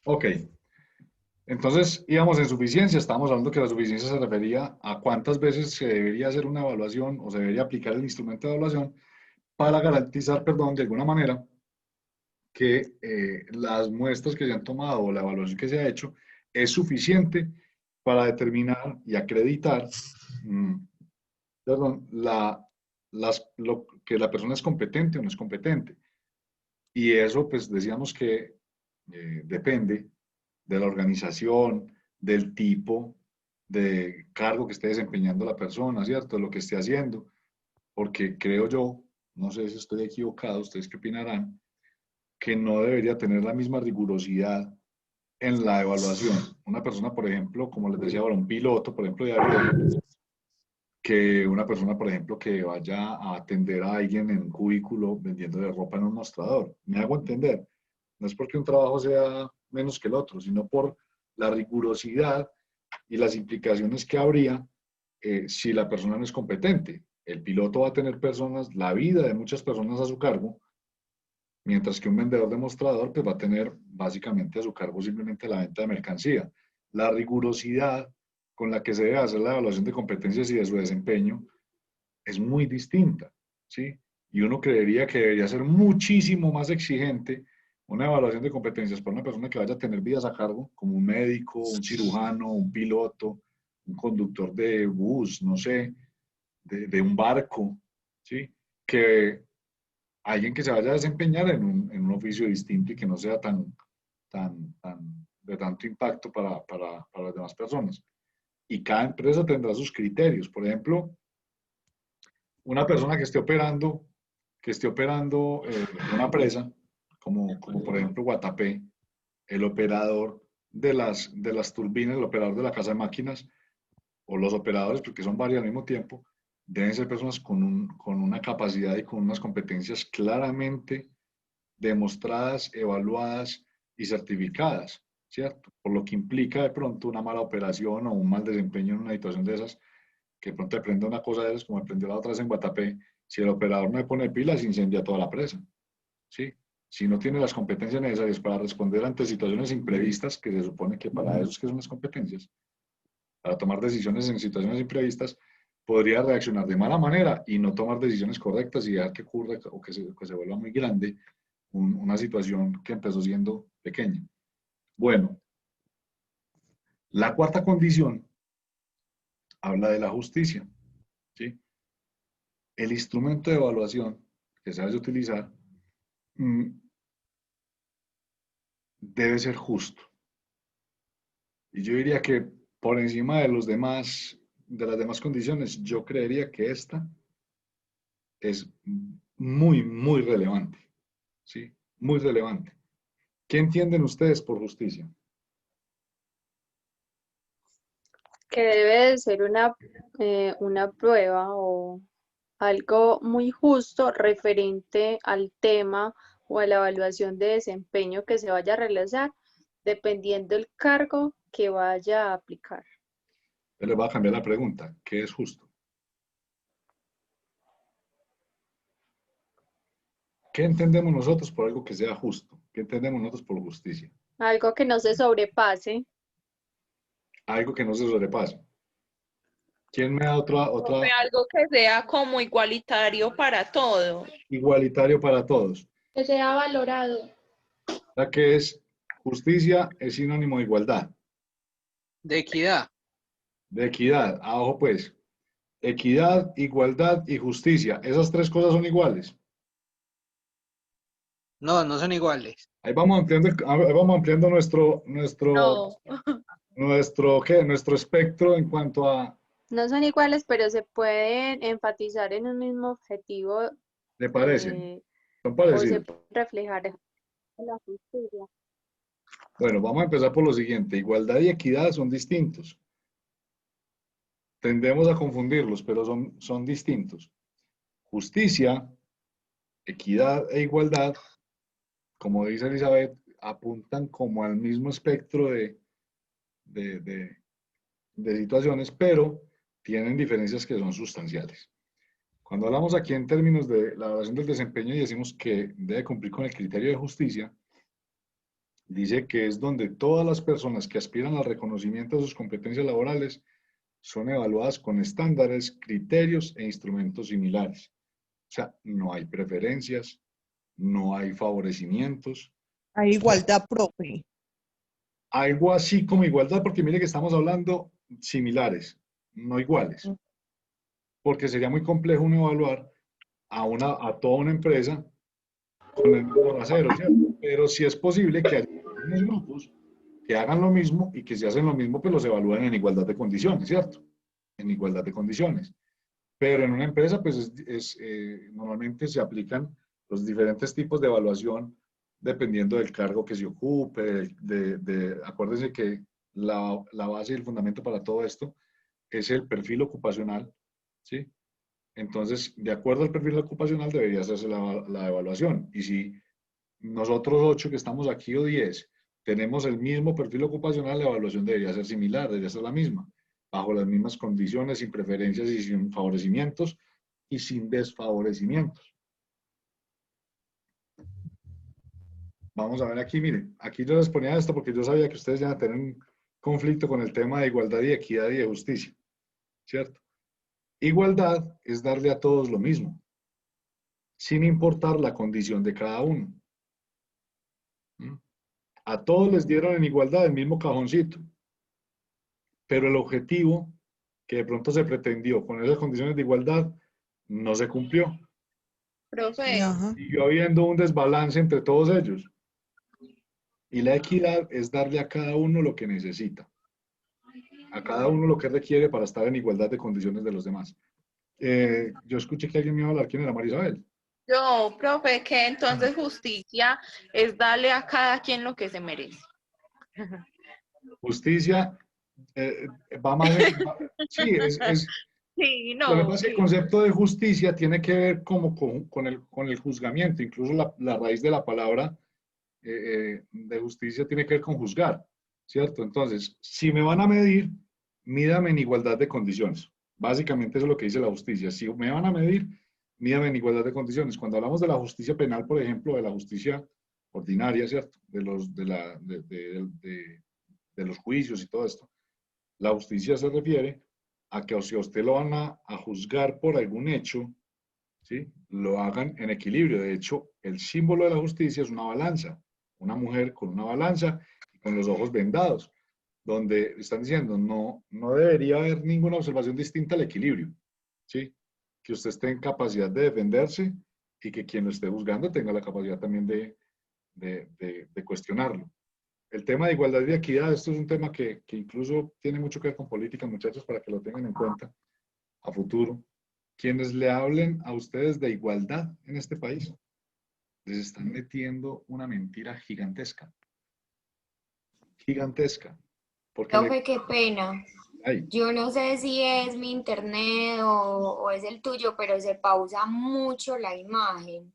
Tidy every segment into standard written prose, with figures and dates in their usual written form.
Ok, entonces íbamos en suficiencia, estábamos hablando que la suficiencia se refería a cuántas veces se debería hacer una evaluación o se debería aplicar el instrumento de evaluación para garantizar, perdón, de alguna manera, que las muestras que se han tomado o la evaluación que se ha hecho es suficiente para determinar y acreditar, mm, perdón, que la persona es competente o no es competente. Y eso, pues decíamos que depende de la organización, del tipo de cargo que esté desempeñando la persona, ¿cierto? De lo que esté haciendo, porque creo yo, no sé si estoy equivocado, ustedes qué opinarán, que no debería tener la misma rigurosidad en la evaluación. Una persona, por ejemplo, como les decía ahora, un piloto, por ejemplo, de avión, que una persona, por ejemplo, que vaya a atender a alguien en un cubículo vendiéndole ropa en un mostrador. Me hago entender. No es porque un trabajo sea menos que el otro, sino por la rigurosidad y las implicaciones que habría si la persona no es competente. El piloto va a tener personas, la vida de muchas personas a su cargo, mientras que un vendedor demostrador pues, va a tener básicamente a su cargo simplemente la venta de mercancía. La rigurosidad con la que se debe hacer la evaluación de competencias y de su desempeño es muy distinta, ¿sí? Y uno creería que debería ser muchísimo más exigente una evaluación de competencias para una persona que vaya a tener vidas a cargo, como un médico, un cirujano, un piloto, un conductor de bus, no sé, de un barco, ¿sí? Que alguien que se vaya a desempeñar en un oficio distinto y que no sea tan de tanto impacto para las demás personas. Y cada empresa tendrá sus criterios. Por ejemplo, una persona que esté operando una presa, como por ejemplo Guatapé, el operador de las turbinas, el operador de la casa de máquinas, o los operadores, porque son varios al mismo tiempo, deben ser personas con una capacidad y con unas competencias claramente demostradas, evaluadas y certificadas, ¿cierto? Por lo que implica de pronto una mala operación o un mal desempeño en una situación de esas, que de pronto aprende una cosa de esas, como aprendió la otra vez en Guatapé, si el operador no le pone pilas, incendia toda la presa, ¿sí? Si no tiene las competencias necesarias para responder ante situaciones imprevistas, que se supone que para eso es que son las competencias, para tomar decisiones en situaciones imprevistas, podría reaccionar de mala manera y no tomar decisiones correctas y dejar que ocurra o que se vuelva muy grande una situación que empezó siendo pequeña. Bueno, la cuarta condición habla de la justicia, ¿sí? El instrumento de evaluación que se vaya a utilizar mm, debe ser justo. Y yo diría que por encima de los demás, de las demás condiciones, yo creería que esta es muy relevante, ¿sí? Muy relevante. ¿Qué entienden ustedes por justicia? Que debe de ser una prueba o algo muy justo referente al tema o a la evaluación de desempeño que se vaya a realizar, dependiendo del cargo que vaya a aplicar. Yo les voy a cambiar la pregunta. ¿Qué es justo? ¿Qué entendemos nosotros por algo que sea justo? ¿Qué entendemos nosotros por justicia? Algo que no se sobrepase, Algo que no se sobrepase. ¿Quién me da otra Algo que sea como igualitario para todos. igualitario para todos? que sea valorado. La que es justicia es sinónimo de igualdad, De equidad. de equidad. Abajo pues, equidad, igualdad y justicia. Esas tres cosas son iguales. No, no son iguales. Ahí vamos ampliando No, ¿qué? Nuestro espectro en cuanto a, No son iguales, pero se pueden enfatizar en un mismo objetivo ¿le parecen? eh, Son o se parecidos. puede reflejar en la justicia. Bueno, vamos a empezar por lo siguiente. Igualdad y equidad son distintos. Tendemos a confundirlos, pero son distintos. Justicia, equidad e igualdad, como dice Elizabeth, apuntan como al mismo espectro de, de- de situaciones, pero tienen diferencias que son sustanciales. Cuando hablamos aquí en términos de la evaluación del desempeño y decimos que debe cumplir con el criterio de justicia, Dice que es donde todas las personas que aspiran al reconocimiento de sus competencias laborales son evaluadas con estándares, criterios e instrumentos similares. O sea, no hay preferencias, no hay favorecimientos. Hay igualdad, profe. Algo así como igualdad, porque mire que estamos hablando similares, no iguales. Porque sería muy complejo uno evaluar a toda una empresa con el mismo rasero, ¿cierto? Pero sí es posible que haya unos grupos que hagan lo mismo y que si hacen lo mismo, pues los evalúen en igualdad de condiciones, ¿cierto? En igualdad de condiciones. Pero en una empresa, pues normalmente se aplican los diferentes tipos de evaluación dependiendo del cargo que se ocupe. Acuérdense que la base y el fundamento para todo esto es el perfil ocupacional, ¿sí? Entonces, de acuerdo al perfil ocupacional debería hacerse la evaluación. Y si nosotros 8 que estamos aquí o 10 tenemos el mismo perfil ocupacional, la evaluación debería ser similar, debería ser la misma, bajo las mismas condiciones, sin preferencias y sin favorecimientos y sin desfavorecimientos. Vamos a ver aquí, miren, aquí yo les ponía esto porque yo sabía que ustedes ya van a tener un conflicto con el tema de igualdad y equidad y de justicia, ¿cierto? Igualdad es darle a todos lo mismo, sin importar la condición de cada uno. A todos les dieron en igualdad el mismo cajoncito, pero el objetivo que de pronto se pretendió con esas condiciones de igualdad no se cumplió. Profe, Ajá. Siguió habiendo un desbalance entre todos ellos. Y la equidad es darle a cada uno lo que necesita, a cada uno lo que requiere para estar en igualdad de condiciones de los demás. Yo escuché que alguien me iba a hablar. ¿Quién era? María Isabel. yo, profe, que entonces justicia es darle a cada quien lo que se merece. Justicia va más en, sí, Sí, lo que no, pasa es que el sí. concepto de justicia tiene que ver como con el juzgamiento, incluso la raíz de la palabra de justicia tiene que ver con juzgar, ¿cierto? Entonces, si me van a medir, mídame en igualdad de condiciones. Básicamente eso es lo que dice la justicia. Si me van a medir, mídame en igualdad de condiciones. Cuando hablamos de la justicia penal, por ejemplo, de la justicia ordinaria, ¿cierto? De los juicios y todo esto, la justicia se refiere a que si a usted lo van a juzgar por algún hecho, ¿sí? Lo hagan en equilibrio. De hecho, el símbolo de la justicia es una balanza, una mujer con una balanza y con los ojos vendados, donde están diciendo no debería haber ninguna observación distinta al equilibrio, ¿sí? Que usted esté en capacidad de defenderse y que quien lo esté juzgando tenga la capacidad también de cuestionarlo. El tema de igualdad y equidad, esto es un tema que incluso tiene mucho que ver con política, muchachos, para que lo tengan en cuenta a futuro. Quienes le hablen a ustedes de igualdad en este país, les están metiendo una mentira gigantesca. Gigantesca. Porque Profe, qué pena. ay, Yo no sé si es mi internet o es el tuyo, pero se pausa mucho la imagen.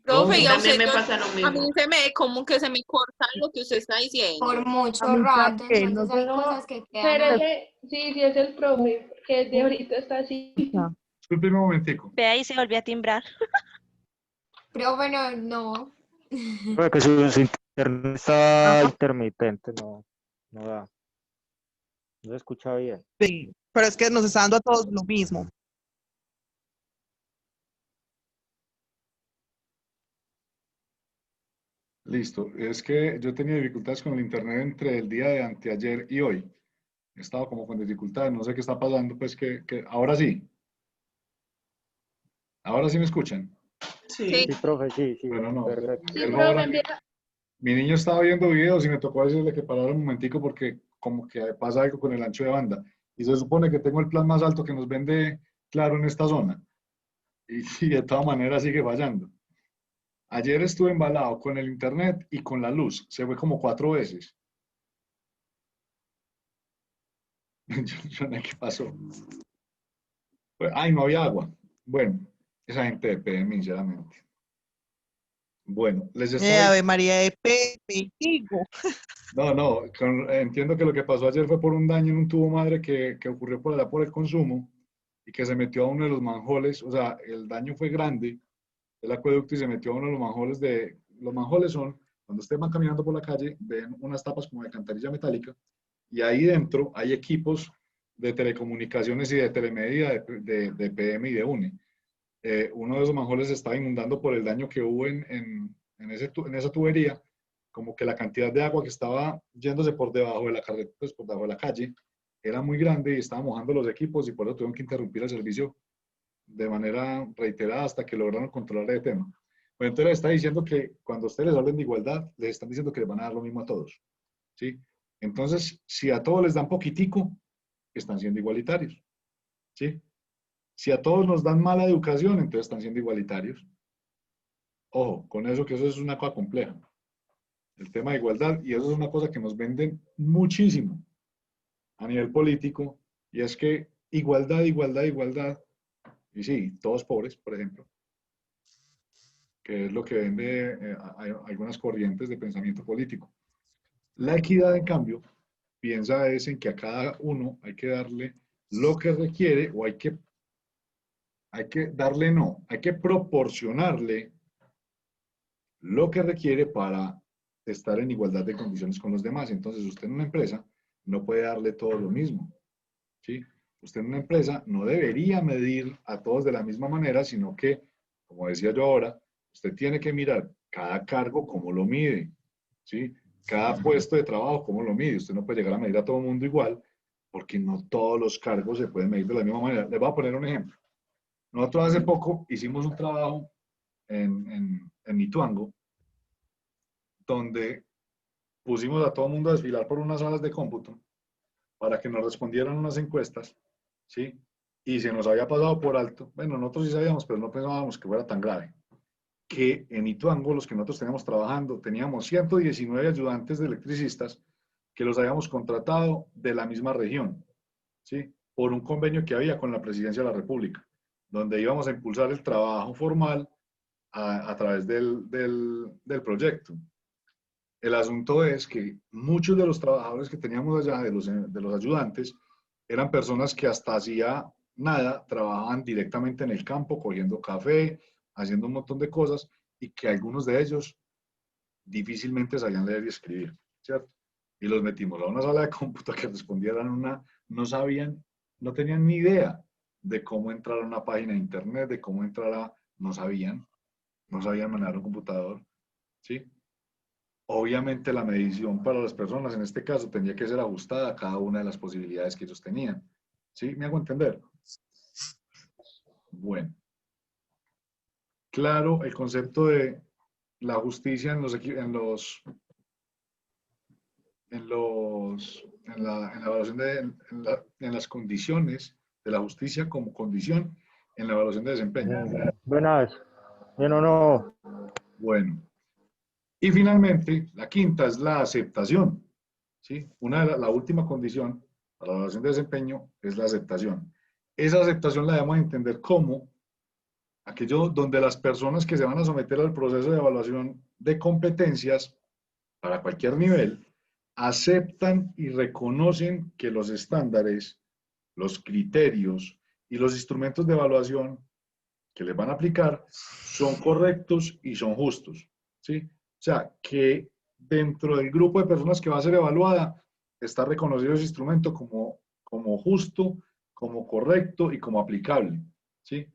Profe, y a También usted, me pasa lo a mí mismo. se me, como que se me corta lo que usted está diciendo. Por mucho A mí rato, también, entonces no hay No, cosas que quedan pero ahí. sí es el profe, que de ahorita está así. discúlpeme un momentico. Ve ahí se volvió a timbrar. Pero bueno, no. Creo que su internet está intermitente, no da. No se escucha bien. Sí, pero es que nos está dando a todos lo mismo. Listo. Es que yo tenía dificultades con el internet entre el día de anteayer y hoy. He estado como con dificultades, no sé qué está pasando, pues que ahora sí. Ahora sí me escuchan. Sí. Sí, profe, sí, Bueno, no. perfecto. Sí, Por profe, favor, empieza. mi niño estaba viendo videos y me tocó decirle que parara un momentico porque como que pasa algo con el ancho de banda. Y se supone que tengo el plan más alto que nos vende Claro en esta zona. Y de todas maneras sigue fallando. Ayer estuve embalado con el internet y con la luz. Se fue como 4 veces. Yo no sé qué pasó. Ay, no había agua. Bueno, esa gente de PM, sinceramente. Bueno, les estaba... Ave María de Pepe, digo. No, entiendo que lo que pasó ayer fue por un daño en un tubo madre que ocurrió por el consumo y que se metió a uno de los manjoles. O sea, el daño fue grande del acueducto y se metió a uno de los manjoles Los manjoles son Cuando ustedes van caminando por la calle, ven unas tapas como de alcantarilla metálica y ahí dentro hay equipos de telecomunicaciones y de telemedia de PM y de UNE. Uno de esos manjoles se estaba inundando por el daño que hubo en esa tubería, como que la cantidad de agua que estaba yéndose por debajo de la carretera, pues por debajo de la calle, era muy grande y estaba mojando los equipos y por eso tuvieron que interrumpir el servicio de manera reiterada hasta que lograron controlar el tema. Pues entonces les está diciendo que cuando ustedes les hablen de igualdad, les están diciendo que les van a dar lo mismo a todos, ¿sí? Entonces, si a todos les dan poquitico, están siendo igualitarios, ¿sí? Si a todos nos dan mala educación, entonces están siendo igualitarios. Ojo, con eso que eso es una cosa compleja. El tema de igualdad, y eso es una cosa que nos venden muchísimo a nivel político, y es que igualdad, igualdad, igualdad, y sí, todos pobres, por ejemplo, que es lo que vende algunas corrientes de pensamiento político. La equidad, en cambio, piensa es en que a cada uno hay que darle lo que requiere o hay que darle, no, hay que proporcionarle lo que requiere para estar en igualdad de condiciones con los demás. Entonces, usted en una empresa no puede darle todo lo mismo, ¿sí? Usted en una empresa no debería medir a todos de la misma manera, sino que, como decía yo ahora, usted tiene que mirar cada cargo cómo lo mide, ¿sí? Cada puesto de trabajo cómo lo mide. Usted no puede llegar a medir a todo el mundo igual, porque no todos los cargos se pueden medir de la misma manera. Les voy a poner un ejemplo. Nosotros hace poco hicimos un trabajo en Ituango, donde pusimos a todo el mundo a desfilar por unas salas de cómputo para que nos respondieran unas encuestas, ¿sí? Y se nos había pasado por alto, bueno, nosotros sí sabíamos, pero no pensábamos que fuera tan grave, que en Ituango, los que nosotros teníamos trabajando, teníamos 119 ayudantes de electricistas que los habíamos contratado de la misma región, ¿sí? Por un convenio que había con la Presidencia de la República, donde íbamos a impulsar el trabajo formal a través del proyecto. El asunto es que muchos de los trabajadores que teníamos allá, de los ayudantes, eran personas que hasta hacía nada, trabajaban directamente en el campo, cogiendo café, haciendo un montón de cosas, y que algunos de ellos difícilmente sabían leer y escribir, ¿cierto? Y los metimos a una sala de cómputo que respondieran no sabían, no tenían ni idea de cómo entrar a una página de internet, de cómo entrar no sabían manejar un computador, ¿sí? Obviamente la medición para las personas en este caso tendría que ser ajustada a cada una de las posibilidades que ellos tenían. ¿Sí? ¿Me hago entender? Bueno. Claro, el concepto de la justicia en la evaluación en las condiciones de la justicia como condición en la evaluación de desempeño. Buenas. Bien o no. Bueno. Y finalmente, la quinta es la aceptación, ¿sí? La última condición para la evaluación de desempeño es la aceptación. Esa aceptación la debemos entender como aquello donde las personas que se van a someter al proceso de evaluación de competencias para cualquier nivel aceptan y reconocen que los estándares, los criterios y los instrumentos de evaluación que les van a aplicar son correctos y son justos, ¿sí? O sea, que dentro del grupo de personas que va a ser evaluada está reconocido ese instrumento como justo, como correcto y como aplicable, ¿sí?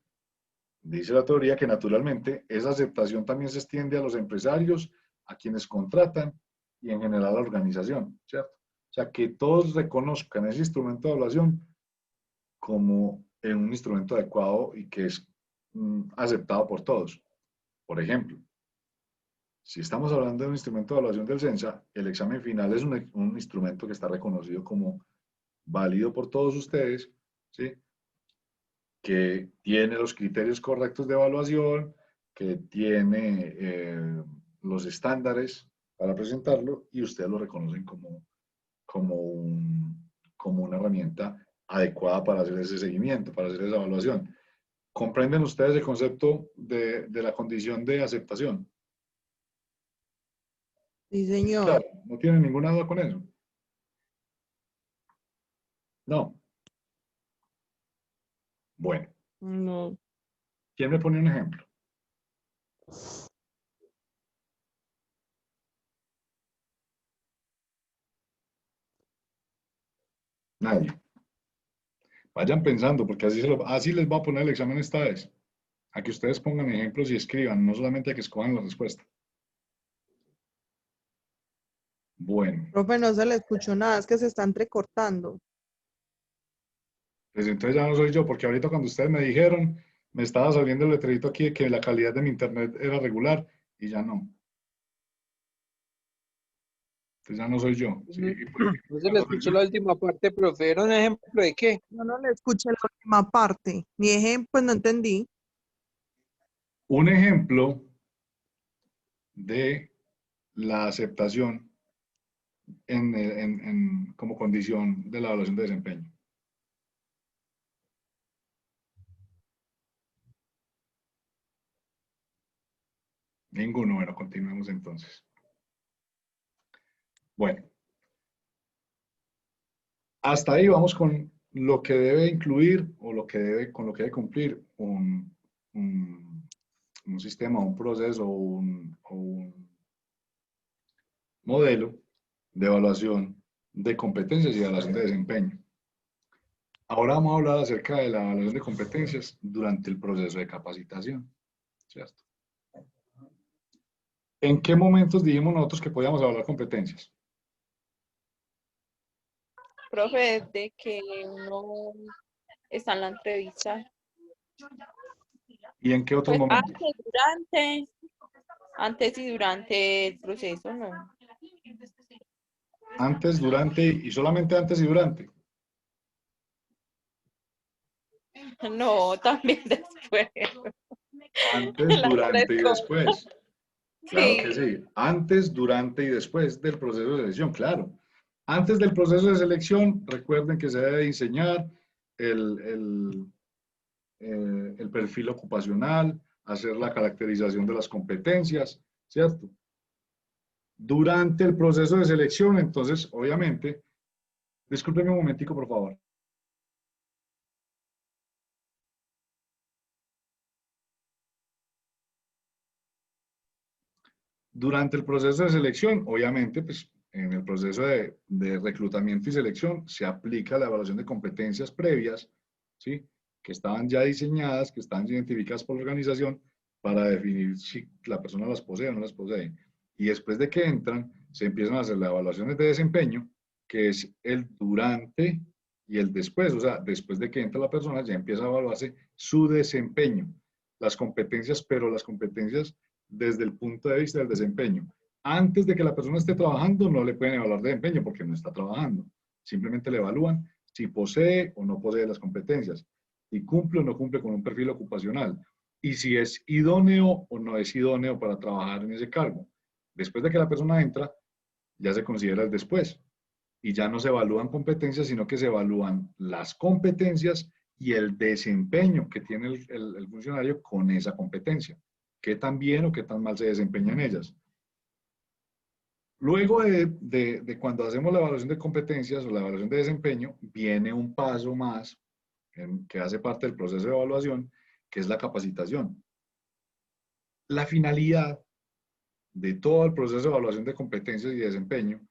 Dice la teoría que naturalmente esa aceptación también se extiende a los empresarios, a quienes contratan y en general a la organización, ¿cierto? O sea, que todos reconozcan ese instrumento de evaluación como un instrumento adecuado y que es aceptado por todos. Por ejemplo, si estamos hablando de un instrumento de evaluación del CENSA, el examen final es un instrumento que está reconocido como válido por todos ustedes, ¿sí? Que tiene los criterios correctos de evaluación, que tiene los estándares para presentarlo y ustedes lo reconocen como una herramienta adecuada para hacer ese seguimiento, para hacer esa evaluación. ¿Comprenden ustedes el concepto de la condición de aceptación? Sí, señor. Claro, no tienen ninguna duda con eso. No. Bueno, No. ¿quién me pone un ejemplo? Nadie. Vayan pensando, porque así les va a poner el examen esta vez. A que ustedes pongan ejemplos y escriban, no solamente a que escojan la respuesta. Bueno, Profe, no se le escuchó nada, es que se está entrecortando. pues entonces ya no soy yo, porque ahorita cuando ustedes me dijeron, me estaba saliendo el letrerito aquí de que la calidad de mi internet era regular y ya no. Entonces ya no soy yo. Sí, No se le escuchó la última parte, profe. ¿Era un ejemplo de qué? Yo no le escuché la última parte. Ni ejemplo, no entendí. un ejemplo de la aceptación como condición de la evaluación de desempeño. Ninguno. Bueno, continuemos entonces. Bueno, hasta ahí vamos con lo que debe incluir o con lo que debe cumplir un sistema, un proceso o un modelo de evaluación de competencias y evaluación de desempeño. Ahora vamos a hablar acerca de la evaluación de competencias durante el proceso de capacitación, ¿cierto? ¿En qué momentos dijimos nosotros que podíamos evaluar competencias? Profe, desde que uno está en la entrevista. ¿Y en qué otros Pues momentos? antes y durante el proceso, no. Antes, durante y solamente antes y durante. No, también después. Antes, Las durante tres y cosas. después. Claro que Sí. sí. Antes, durante y después del proceso de selección, claro. Antes del proceso de selección, recuerden que se debe diseñar el perfil ocupacional, hacer la caracterización de las competencias, ¿cierto? Durante el proceso de selección, entonces, obviamente, discúlpenme un momentico, por favor. Durante el proceso de selección, obviamente, pues en el proceso de reclutamiento y selección se aplica la evaluación de competencias previas, ¿sí? Que estaban ya diseñadas, que están identificadas por la organización para definir si la persona las posee o no las posee. Y después de que entran, se empiezan a hacer las evaluaciones de desempeño, que es el durante y el después. O sea, después de que entra la persona, ya empieza a evaluarse su desempeño, las competencias, pero las competencias desde el punto de vista del desempeño. Antes de que la persona esté trabajando, no le pueden evaluar desempeño porque no está trabajando. Simplemente le evalúan si posee o no posee las competencias, si cumple o no cumple con un perfil ocupacional y si es idóneo o no es idóneo para trabajar en ese cargo. Después de que la persona entra, ya se considera el después y ya no se evalúan competencias, sino que se evalúan las competencias y el desempeño que tiene el funcionario con esa competencia. Qué tan bien o qué tan mal se desempeñan ellas. Luego de cuando hacemos la evaluación de competencias o la evaluación de desempeño, viene un paso más que hace parte del proceso de evaluación, que es la capacitación. La finalidad de todo el proceso de evaluación de competencias y desempeño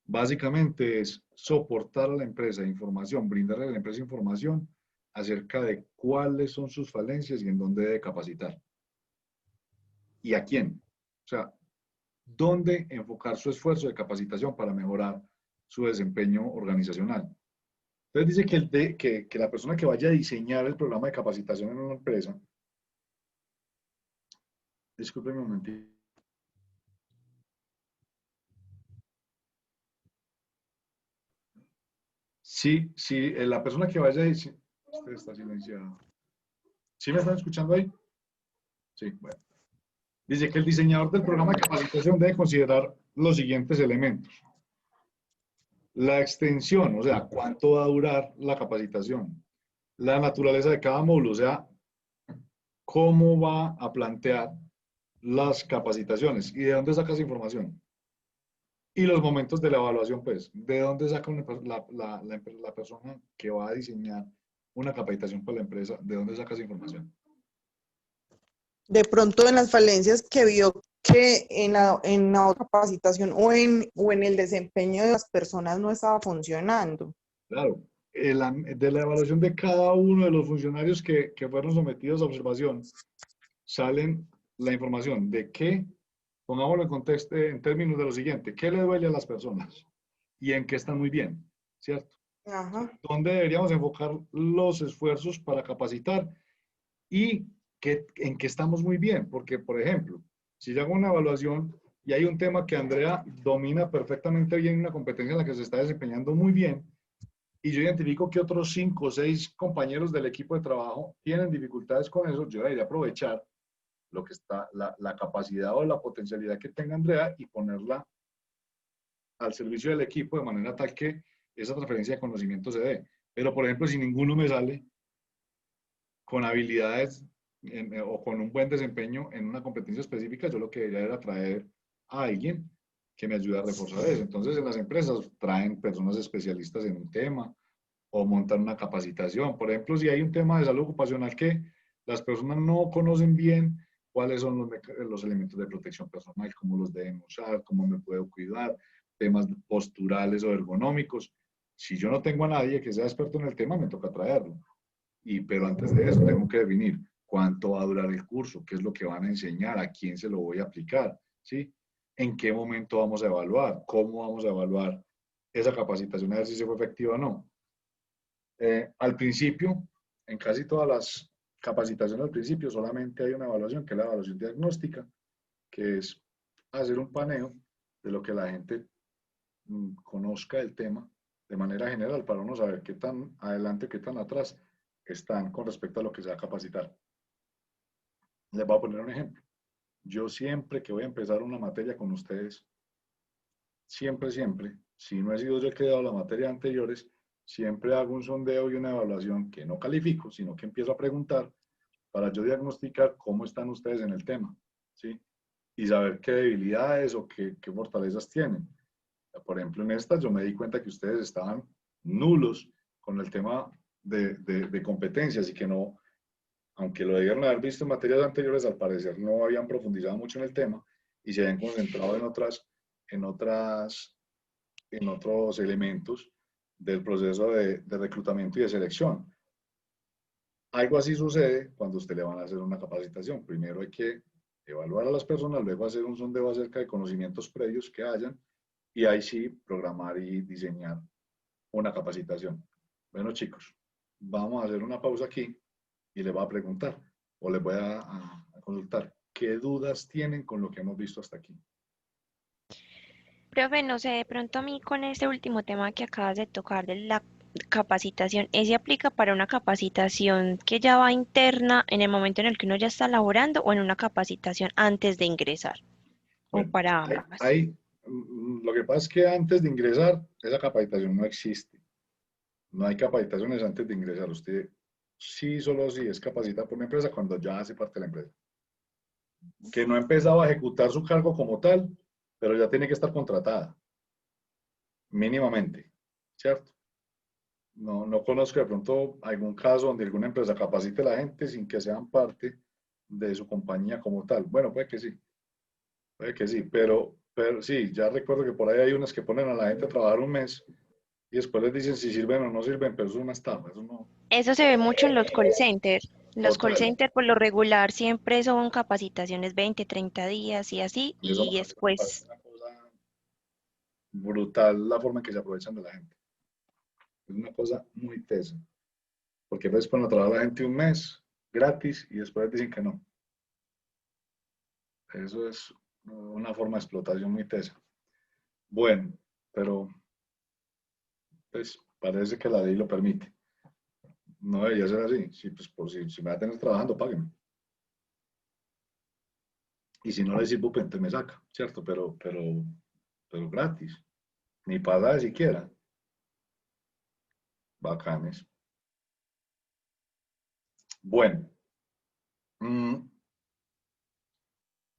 básicamente es soportar a la empresa información, brindarle a la empresa información acerca de cuáles son sus falencias y en dónde debe capacitar. ¿Y a quién? O sea, dónde enfocar su esfuerzo de capacitación para mejorar su desempeño organizacional. Entonces dice que la persona que vaya a diseñar el programa de capacitación en una empresa, discúlpeme un momentito. Sí, la persona que vaya a diseñar, usted está silenciado. ¿Sí me están escuchando ahí? Sí, bueno. Dice que el diseñador del programa de capacitación debe considerar los siguientes elementos. La extensión, o sea, cuánto va a durar la capacitación. La naturaleza de cada módulo, o sea, cómo va a plantear las capacitaciones y de dónde saca esa información. Y los momentos de la evaluación, pues, de dónde saca la persona que va a diseñar una capacitación para la empresa, de dónde saca esa información. De pronto en las falencias que vio que en la otra capacitación o en el desempeño de las personas no estaba funcionando. Claro, de la evaluación de cada uno de los funcionarios que fueron sometidos a observación, salen la información de qué, pongámoslo en contexto, en términos de lo siguiente, qué le duele a las personas y en qué están muy bien, ¿cierto? Ajá. ¿Dónde deberíamos enfocar los esfuerzos para capacitar y en qué estamos muy bien? Porque, por ejemplo, si yo hago una evaluación y hay un tema que Andrea domina perfectamente bien, una competencia en la que se está desempeñando muy bien, y yo identifico que otros 5 o 6 compañeros del equipo de trabajo tienen dificultades con eso, yo debería aprovechar lo que está, la capacidad o la potencialidad que tenga Andrea y ponerla al servicio del equipo de manera tal que esa transferencia de conocimiento se dé. Pero, por ejemplo, si ninguno me sale con habilidades o con un buen desempeño en una competencia específica, yo lo que debería era traer a alguien que me ayude a reforzar eso. Entonces, en las empresas traen personas especialistas en un tema o montan una capacitación. Por ejemplo, si hay un tema de salud ocupacional que las personas no conocen bien, cuáles son los elementos de protección personal, cómo los deben usar, cómo me puedo cuidar, temas posturales o ergonómicos. Si yo no tengo a nadie que sea experto en el tema, me toca traerlo. Pero antes de eso, tengo que definir cuánto va a durar el curso, qué es lo que van a enseñar, a quién se lo voy a aplicar, ¿sí? En qué momento vamos a evaluar, cómo vamos a evaluar esa capacitación, a ver si se fue efectiva o no. Al principio, en casi todas las capacitaciones al principio, solamente hay una evaluación, que es la evaluación diagnóstica, que es hacer un paneo de lo que la gente conozca el tema de manera general para uno saber qué tan adelante, qué tan atrás están con respecto a lo que se va a capacitar. Les voy a poner un ejemplo. Yo siempre que voy a empezar una materia con ustedes, siempre, si no he sido yo el que he dado las materias anteriores, siempre hago un sondeo y una evaluación que no califico, sino que empiezo a preguntar para yo diagnosticar cómo están ustedes en el tema, ¿sí? Y saber qué debilidades o qué fortalezas tienen. Por ejemplo, en esta yo me di cuenta que ustedes estaban nulos con el tema de competencias y que no, aunque lo debieron haber visto en materias anteriores, al parecer no habían profundizado mucho en el tema y se habían concentrado en otros elementos del proceso de reclutamiento y de selección. Algo así sucede cuando usted le van a hacer una capacitación. Primero hay que evaluar a las personas, luego hacer un sondeo acerca de conocimientos previos que hayan y ahí sí programar y diseñar una capacitación. Bueno, chicos, vamos a hacer una pausa aquí y les voy a preguntar o les voy a consultar qué dudas tienen con lo que hemos visto hasta aquí. Profe, no sé, de pronto a mí con este último tema que acabas de tocar de la capacitación, ¿ese aplica para una capacitación que ya va interna en el momento en el que uno ya está laborando o en una capacitación antes de ingresar? O Bueno, para ambas. lo que pasa es que antes de ingresar, esa capacitación no existe. No hay capacitaciones antes de ingresar. Usted sí, solo sí es capacitada por una empresa cuando ya hace parte de la empresa. Que no ha empezado a ejecutar su cargo como tal, pero ya tiene que estar contratada, mínimamente, ¿cierto? No conozco de pronto algún caso donde alguna empresa capacite a la gente sin que sean parte de su compañía como tal. Bueno, puede que sí, pero sí, ya recuerdo que por ahí hay unas que ponen a la gente a trabajar un mes y después les dicen si sirven o no sirven, pero eso es una estafa, eso no. Eso se ve mucho en los call centers. Los call Total. centers por lo regular siempre son capacitaciones 20, 30 días y así, Y eso y me parece después, una cosa brutal la forma en que se aprovechan de la gente. Es una cosa muy tesa. Porque les ponen a trabajar a la gente un mes gratis y después dicen que no. Eso es una forma de explotación muy tesa. Bueno, pero pues parece que la ley lo permite. No debería ser así. Sí, pues por si me va a tener trabajando, págueme. Y si no le sirvo, pues entonces me saca, ¿cierto? Pero gratis. Ni paga siquiera. Bacanes. Bueno.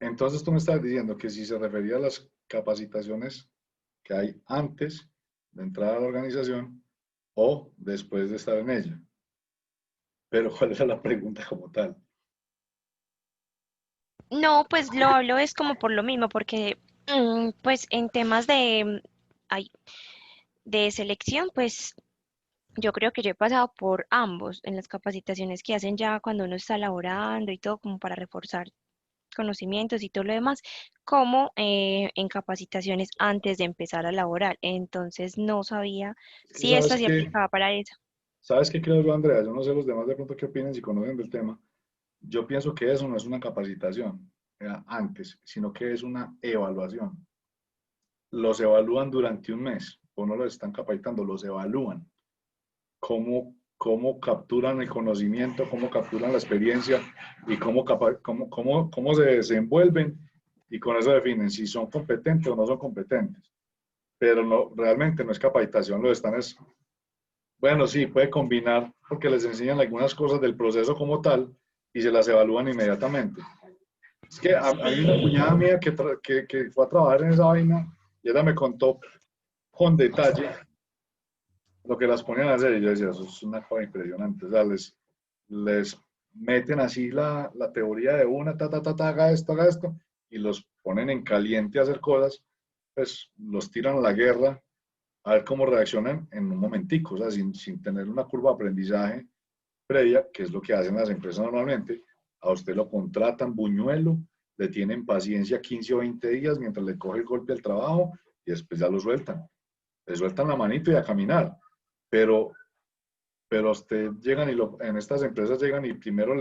Entonces tú me estás diciendo que si se refería a las capacitaciones que hay antes de entrar a la organización o después de estar en ella. Pero ¿cuál era la pregunta como tal? no, pues lo hablo es como por lo mismo, porque pues en temas de, ay, de selección, pues Yo creo que yo he pasado por ambos en las capacitaciones que hacen ya cuando uno está laborando y todo como para reforzar conocimientos y todo lo demás, como en capacitaciones antes de empezar a laborar. Entonces no sabía Es que si esta se aplicaba para eso. ¿sabes qué creo yo, Andrea? Yo no sé los demás de pronto qué opinan, si conocen del tema. Yo pienso que eso no es una capacitación antes, sino que es una evaluación. Los evalúan durante un mes, o no los están capacitando, los evalúan. Cómo capturan el conocimiento, cómo capturan la experiencia y cómo se desenvuelven, y con eso definen si son competentes o no son competentes. Pero no, realmente no es capacitación, lo están es, bueno, sí, puede combinar porque les enseñan algunas cosas del proceso como tal y se las evalúan inmediatamente. Es que hay una cuñada mía que fue a trabajar en esa vaina y ella me contó con detalle lo que las ponían a hacer, y yo decía, eso es una cosa impresionante. O sea, les meten así la teoría de una, haga esto, y los ponen en caliente a hacer cosas, pues los tiran a la guerra a ver cómo reaccionan en un momentico, o sea, sin tener una curva de aprendizaje previa, que es lo que hacen las empresas normalmente. A usted lo contratan buñuelo, le tienen paciencia 15 o 20 días mientras le coge el golpe al trabajo y después ya lo sueltan. Le sueltan la manito y a caminar. Pero usted llegan en estas empresas llegan y primero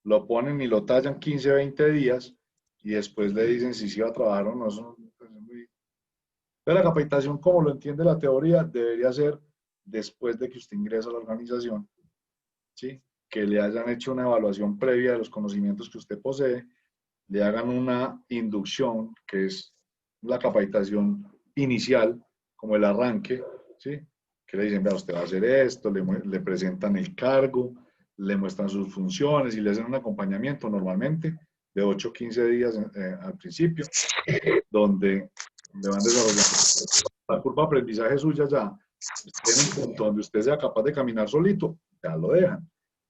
lo ponen y lo tallan 15, 20 días y después le dicen si sí va a trabajar o no. Pero la capacitación, como lo entiende la teoría, debería ser después de que usted ingresa a la organización, ¿sí? Que le hayan hecho una evaluación previa de los conocimientos que usted posee, le hagan una inducción, que es la capacitación inicial, como el arranque, ¿sí? Que le dicen, vea, usted va a hacer esto, le presentan el cargo, le muestran sus funciones y le hacen un acompañamiento normalmente de 8 o 15 días al principio, donde le van desarrollando la curva de aprendizaje suya ya. En un punto donde usted sea capaz de caminar solito, ya lo dejan.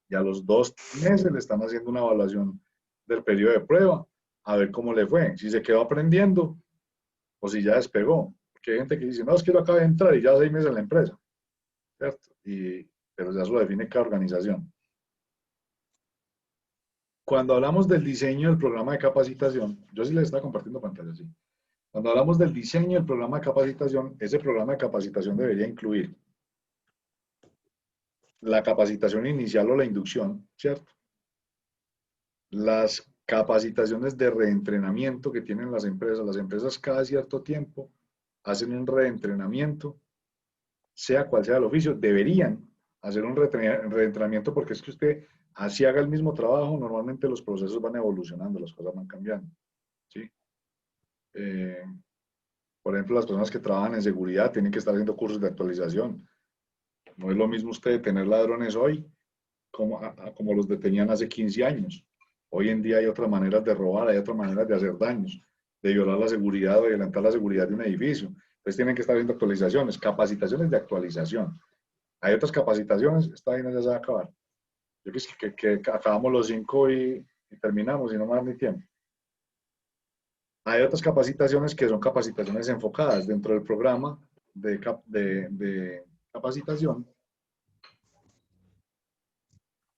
Y a los 2 meses le están haciendo una evaluación del periodo de prueba, a ver cómo le fue, si se quedó aprendiendo o si ya despegó. Porque hay gente que dice, no, es que yo acabo de entrar y ya 6 meses en la empresa, ¿cierto? Pero ya eso lo define cada organización. Cuando hablamos del diseño del programa de capacitación, yo sí les estaba compartiendo pantalla, sí. Cuando hablamos del diseño del programa de capacitación, ese programa de capacitación debería incluir la capacitación inicial o la inducción, ¿cierto? Las capacitaciones de reentrenamiento que tienen las empresas cada cierto tiempo hacen un reentrenamiento, sea cual sea el oficio, deberían hacer un reentrenamiento, porque es que usted, así haga el mismo trabajo, normalmente los procesos van evolucionando, las cosas van cambiando, ¿sí? Por ejemplo, las personas que trabajan en seguridad tienen que estar haciendo cursos de actualización. No es lo mismo usted tener ladrones hoy como los detenían hace 15 años. Hoy en día hay otras maneras de robar, hay otras maneras de hacer daños, de violar la seguridad o de violentar la seguridad de un edificio. Entonces tienen que estar haciendo actualizaciones, capacitaciones de actualización. Hay otras capacitaciones, esta vaina ya se va a acabar. Yo creo que acabamos los 5 y terminamos y no más ni tiempo. Hay otras capacitaciones que son capacitaciones enfocadas dentro del programa de capacitación.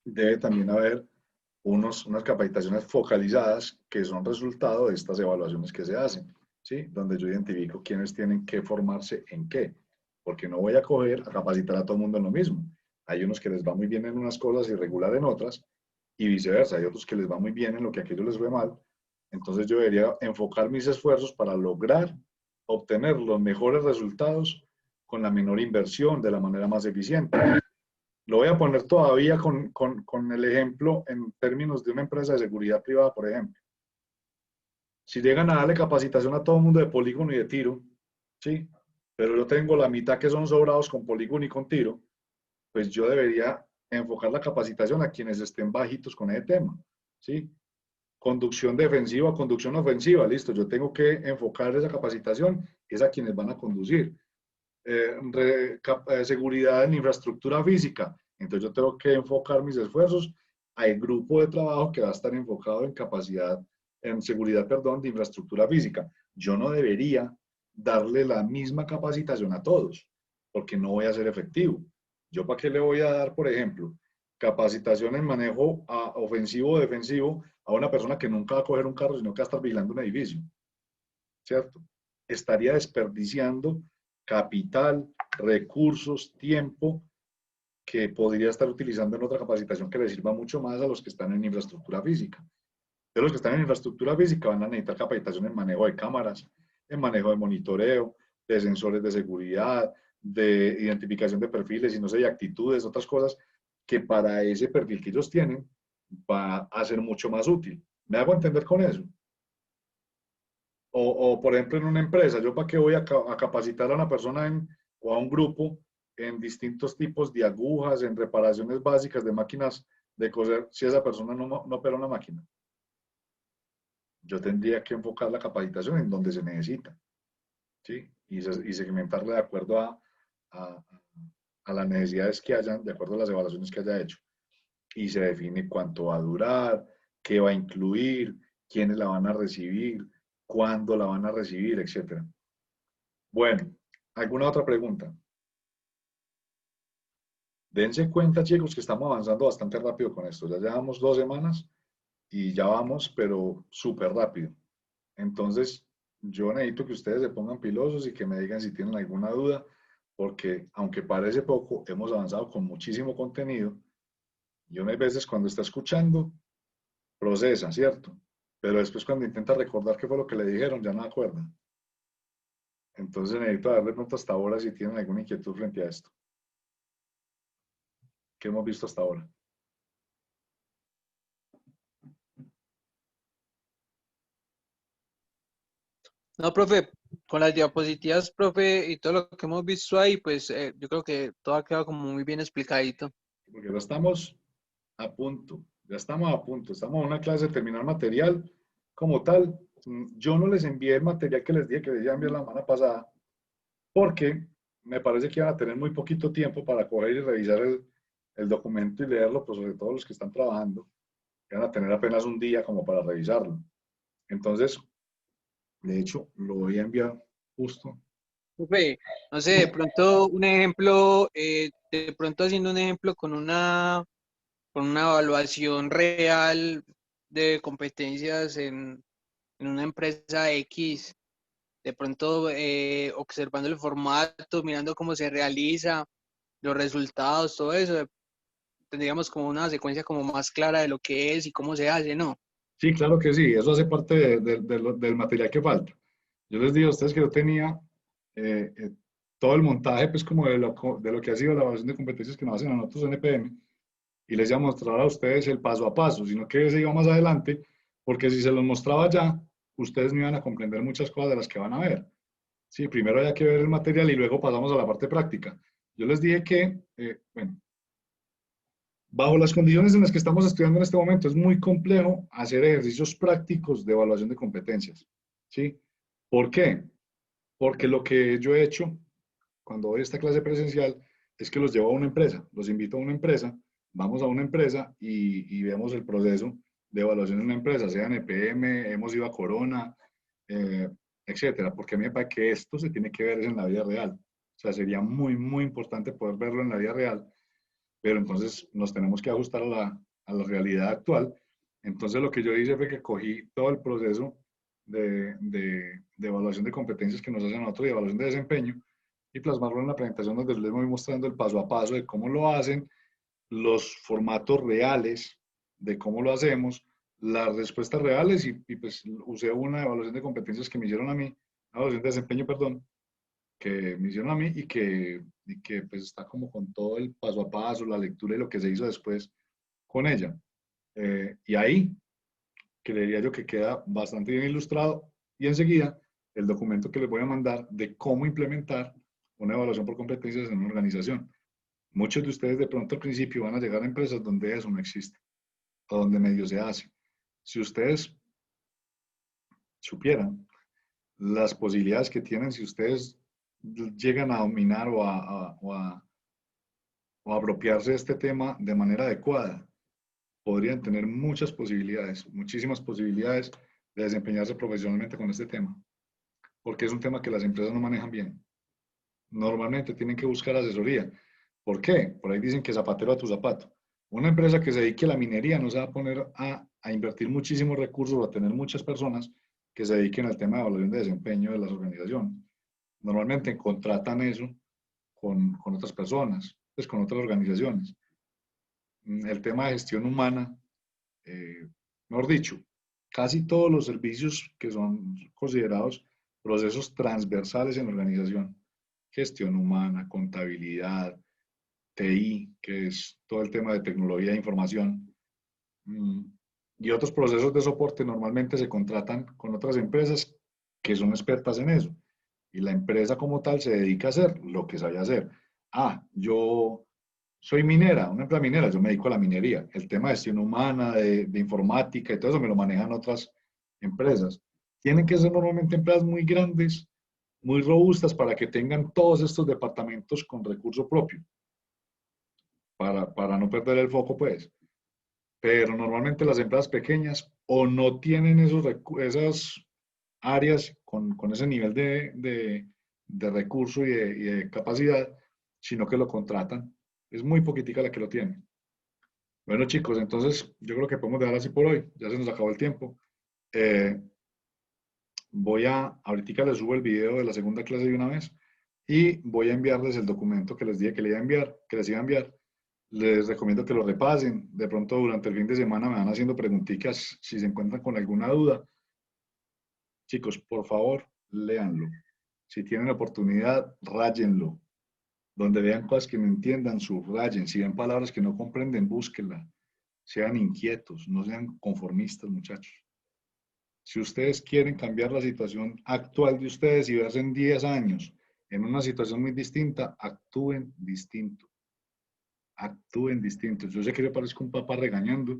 Debe también haber unas capacitaciones focalizadas que son resultado de estas evaluaciones que se hacen, ¿sí? Donde yo identifico quiénes tienen que formarse en qué, porque no voy a coger a capacitar a todo el mundo en lo mismo. Hay unos que les va muy bien en unas cosas y regular en otras, y viceversa. Hay otros que les va muy bien en lo que a aquellos les fue mal. Entonces yo debería enfocar mis esfuerzos para lograr obtener los mejores resultados con la menor inversión, de la manera más eficiente. Lo voy a poner todavía con el ejemplo en términos de una empresa de seguridad privada, por ejemplo. Si llegan a darle capacitación a todo el mundo de polígono y de tiro, ¿sí? Pero yo tengo la mitad que son sobrados con polígono y con tiro, pues yo debería enfocar la capacitación a quienes estén bajitos con ese tema, ¿sí? Conducción defensiva, conducción ofensiva, listo. Yo tengo que enfocar esa capacitación, es a quienes van a conducir. Seguridad en infraestructura física. Entonces yo tengo que enfocar mis esfuerzos al grupo de trabajo que va a estar enfocado en seguridad, de infraestructura física. Yo no debería darle la misma capacitación a todos, porque no voy a ser efectivo. ¿Yo para qué le voy a dar, por ejemplo, capacitación en manejo ofensivo o defensivo a una persona que nunca va a coger un carro, sino que va a estar vigilando un edificio? ¿Cierto? Estaría desperdiciando capital, recursos, tiempo que podría estar utilizando en otra capacitación que le sirva mucho más a los que están en infraestructura física. De los que están en infraestructura física van a necesitar capacitación en manejo de cámaras, en manejo de monitoreo, de sensores de seguridad, de identificación de perfiles y no sé, de actitudes, otras cosas que para ese perfil que ellos tienen va a ser mucho más útil. ¿Me hago entender con eso? O por ejemplo, en una empresa, ¿yo para qué voy a capacitar a una persona o a un grupo en distintos tipos de agujas, en reparaciones básicas de máquinas de coser, si esa persona no opera una máquina? Yo tendría que enfocar la capacitación en donde se necesita, ¿sí? Y segmentarla de acuerdo a las necesidades que hayan, de acuerdo a las evaluaciones que haya hecho. Y se define cuánto va a durar, qué va a incluir, quiénes la van a recibir, cuándo la van a recibir, etc. Bueno, ¿alguna otra pregunta? Dense cuenta, chicos, que estamos avanzando bastante rápido con esto. Ya llevamos 2 semanas y ya vamos, pero súper rápido. Entonces, yo necesito que ustedes se pongan pilosos y que me digan si tienen alguna duda, porque aunque parece poco, hemos avanzado con muchísimo contenido. Y unas veces cuando está escuchando, procesa, ¿cierto? Pero después cuando intenta recordar qué fue lo que le dijeron, ya no acuerda. Entonces necesito darle pronto hasta ahora si tienen alguna inquietud frente a esto. ¿Qué hemos visto hasta ahora? No, profe, con las diapositivas, profe, y todo lo que hemos visto ahí, pues yo creo que todo ha quedado como muy bien explicadito. Porque ya estamos a punto, estamos en una clase de terminar material como tal. Yo no les envié el material que les dije que les iba a enviar la semana pasada, porque me parece que iban a tener muy poquito tiempo para coger y revisar el documento y leerlo, pues sobre todo los que están trabajando, van a tener apenas un día como para revisarlo. Entonces, de hecho, lo voy a enviar justo. Profe, no sé, de pronto un ejemplo, de pronto haciendo un ejemplo con una evaluación real de competencias en una empresa X, de pronto observando el formato, mirando cómo se realiza, los resultados, todo eso, tendríamos como una secuencia como más clara de lo que es y cómo se hace, ¿no? Sí, claro que sí, eso hace parte del material que falta. Yo les digo a ustedes que yo tenía todo el montaje, pues como de lo que ha sido la evaluación de competencias que nos hacen a nosotros en EPM, y les iba a mostrar a ustedes el paso a paso, sino que se iba más adelante, porque si se los mostraba ya, ustedes no iban a comprender muchas cosas de las que van a ver. Sí, primero hay que ver el material y luego pasamos a la parte práctica. Yo les dije que, bueno, bajo las condiciones en las que estamos estudiando en este momento, es muy complejo hacer ejercicios prácticos de evaluación de competencias. ¿Sí? ¿Por qué? Porque lo que yo he hecho cuando doy esta clase presencial es que los llevo a una empresa, los invito a una empresa, vamos a una empresa y vemos el proceso de evaluación de una empresa, sea en EPM, hemos ido a Corona, etcétera, porque a mí me parece que esto se tiene que ver en la vida real. O sea, sería muy, muy importante poder verlo en la vida real, pero entonces nos tenemos que ajustar a la realidad actual. Entonces lo que yo hice fue que cogí todo el proceso de evaluación de competencias que nos hacen a nosotros y evaluación de desempeño y plasmarlo en la presentación donde les voy mostrando el paso a paso de cómo lo hacen, los formatos reales de cómo lo hacemos, las respuestas reales y pues usé una evaluación de competencias que me hicieron a mí, una evaluación de desempeño, perdón, que me hicieron a mí y que pues está como con todo el paso a paso, la lectura y lo que se hizo después con ella. Y ahí creería yo que queda bastante bien ilustrado y enseguida el documento que les voy a mandar de cómo implementar una evaluación por competencias en una organización. Muchos de ustedes de pronto al principio van a llegar a empresas donde eso no existe o donde medio se hace. Si ustedes supieran las posibilidades que tienen, si ustedes llegan a dominar o a apropiarse de este tema de manera adecuada, podrían tener muchas posibilidades, muchísimas posibilidades de desempeñarse profesionalmente con este tema, porque es un tema que las empresas no manejan bien. Normalmente tienen que buscar asesoría, ¿Por qué? Por ahí dicen que zapatero a tu zapato. Una empresa que se dedique a la minería no se va a poner a invertir muchísimos recursos o a tener muchas personas que se dediquen al tema de evaluación de desempeño de las organizaciones. Normalmente contratan eso con otras personas, pues con otras organizaciones. El tema de gestión humana, mejor dicho, casi todos los servicios que son considerados procesos transversales en la organización, gestión humana, contabilidad, TI, que es todo el tema de tecnología de información, y otros procesos de soporte normalmente se contratan con otras empresas que son expertas en eso. Y la empresa como tal se dedica a hacer lo que sabe hacer. Yo soy minera, una empresa minera, yo me dedico a la minería. El tema de gestión humana, de informática y todo eso me lo manejan otras empresas. Tienen que ser normalmente empresas muy grandes, muy robustas para que tengan todos estos departamentos con recurso propio. Para no perder el foco, pues. Pero normalmente las empresas pequeñas o no tienen esas áreas con ese nivel de recurso y de capacidad, sino que lo contratan. Es muy poquitica la que lo tiene. Bueno, chicos, entonces yo creo que podemos dejar así por hoy. Ya se nos acabó el tiempo. Ahorita les subo el video de la segunda clase de una vez y voy a enviarles el documento que les dije que les iba a enviar, que les iba a enviar. Les recomiendo que lo repasen. De pronto durante el fin de semana me van haciendo preguntitas si se encuentran con alguna duda. Chicos, por favor, léanlo. Si tienen oportunidad, ráyenlo. Donde vean cosas que no entiendan, subrayen. Si ven palabras que no comprenden, búsquenlas. Sean inquietos, no sean conformistas, muchachos. Si ustedes quieren cambiar la situación actual de ustedes y verse en 10 años en una situación muy distinta, actúen distinto. Actúen distintos. Yo sé que yo parezco un papá regañando,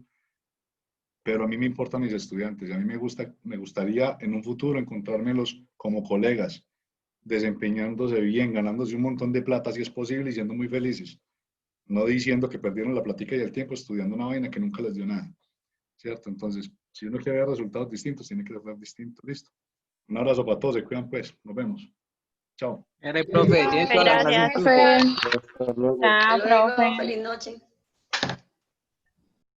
pero a mí me importan mis estudiantes y a mí me gustaría en un futuro encontrármelos como colegas, desempeñándose bien, ganándose un montón de plata si es posible y siendo muy felices. No diciendo que perdieron la plática y el tiempo estudiando una vaina que nunca les dio nada. ¿Cierto? Entonces, si uno quiere ver resultados distintos, tiene que ser distinto. Listo. Un abrazo para todos, se cuidan pues. Nos vemos. Chao. Profe, tiene toda la razón. Gracias. Hasta luego. Hasta luego, feliz noche.